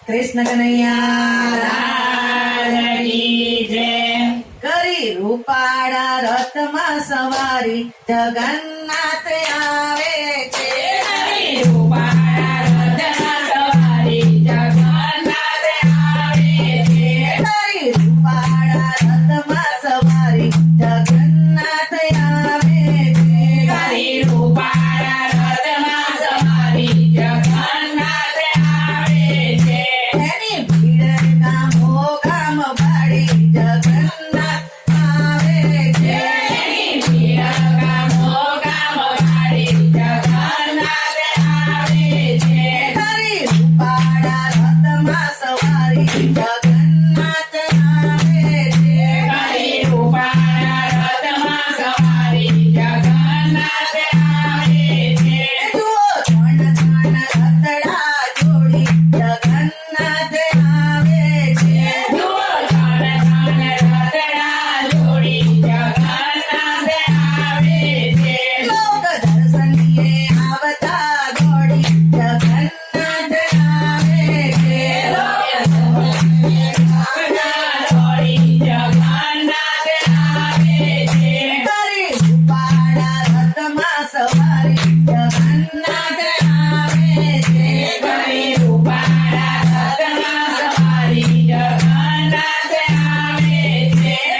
કૃષ્ણ કનૈયા લાલ કી જય. કરી રૂપાળા રથમાં સવારી જગન્નાથ આવે છે. હરી રૂપાળા રથમાં સવારી જગન્નાથ આવે છે. કરી રૂપાળા રથમાં સવારી જગન્નાથ આવે છે. હરી રૂપાળા રથમાં સવારી જગન્નાથ આવે છે. એની ભીડ ગામો ગામ ભાડી જગન્નાથ આવે છે. એની ભીડ ગામો ગામ ભાડી જગન્નાથ આવે છે. કરી રૂપાળા રથમાં સવારી જગન્નાથ આવે છે. હરી રૂપાળા રથમાં સવારી જગન્નાથ આવે છે. જુઓ ત્રણ ત્રણ રથડા જોડી જગન્નાથ આવે છે. જુઓ ત્રણ ત્રણ રથડા જોડી જગન્નાથ આવે છે. લોક દર્શનીએ આવતા દોડી જગન્નાથ આવે છે. કરી રૂપાળા રથમાં સવારી જગન્નાથ આવે છે.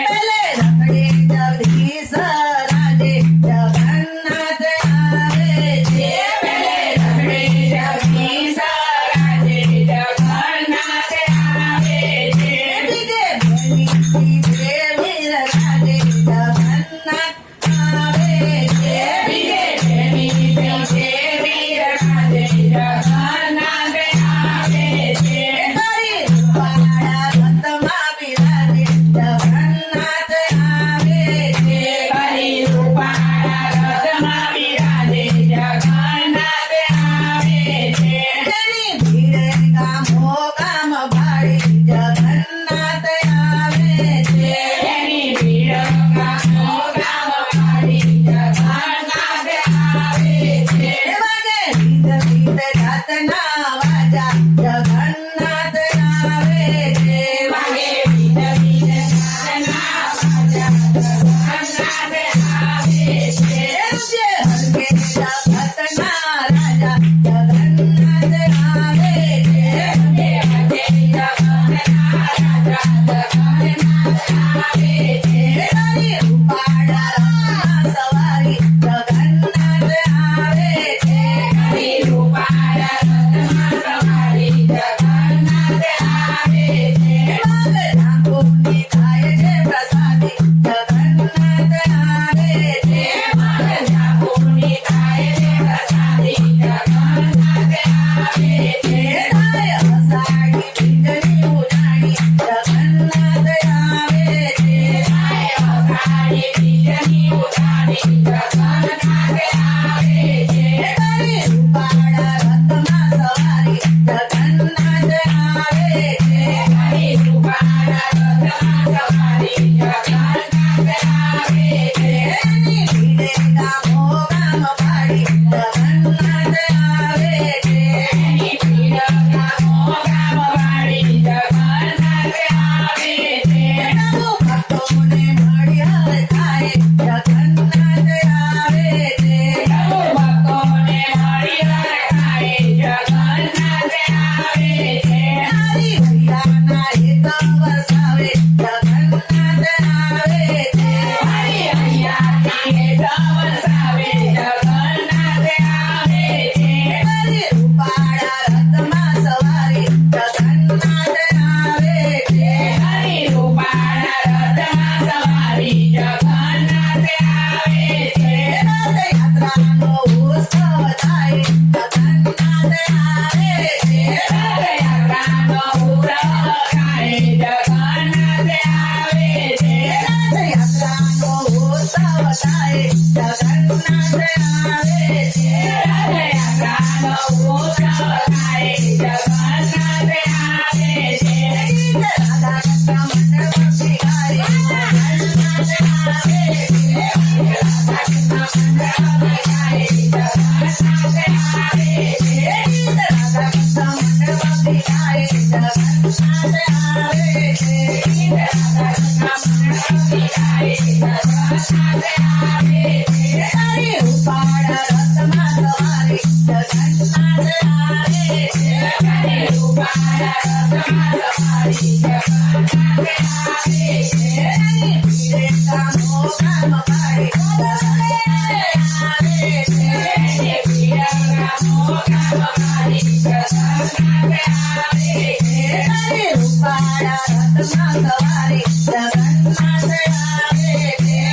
પેલે રખડે જગદીશ રાજે જગન્નાથ આવે છે. બીજે ભણી દેવી રાજે જગન્નાથ આવે છે. કરી રૂપાળા રથમાં બિરાજે જગન્નાથ આવે છે. તેની ભીડ ગામો ગામ ભાડી જગન્નાથ આવે છે. વાગે રીત રીત જાતના વાજા જગન્નાથ આવે છે. જે હરકે જગતના રાજા જગન્નાથ આવે છે. કરી રૂપાળા રથમાં સવારી જગન્નાથ આવે છે. વાગધામપુરની થાય છે પ્રસાદી જગન્નાથ આવે છે. થાય અષાઢી બીજની ઉજાણી જગન્નાથ આવે છે. કરી રૂપાળા રથમાં સવારી જગન્નાથ આવે છે. એની ભીડે ગામો ગામ ભાડી જગન્નાથ આવે છે. પ્રભુ ભક્તોને મળી હર થાય જગન્નાથ આવે છે. નારી હૈયાના હિત વસાવે જગન્નાથ આવે છે. કરી રૂપાળા રથમાં સવારી જગન્નાથ આવે છે. રથયાત્રાનો ઉત્સવ થાય જગન્નાથ આવે છે. રથયાત્રાનો ઉત્સવ થાય જગન્નાથ આવે છે. રાધા કૃષ્ણ મંડળ શિકારી જગન્નાથ આવે છે. રાધા કૃષ્ણ મંડળ શિકારી તારી ઉપાડા રથમાં સવારી જગન્નાથ આવે છે પીડેતાનો કામ પાડી તારી ઉપાડા રથમાં સવારી જગન્નાથ આવે છે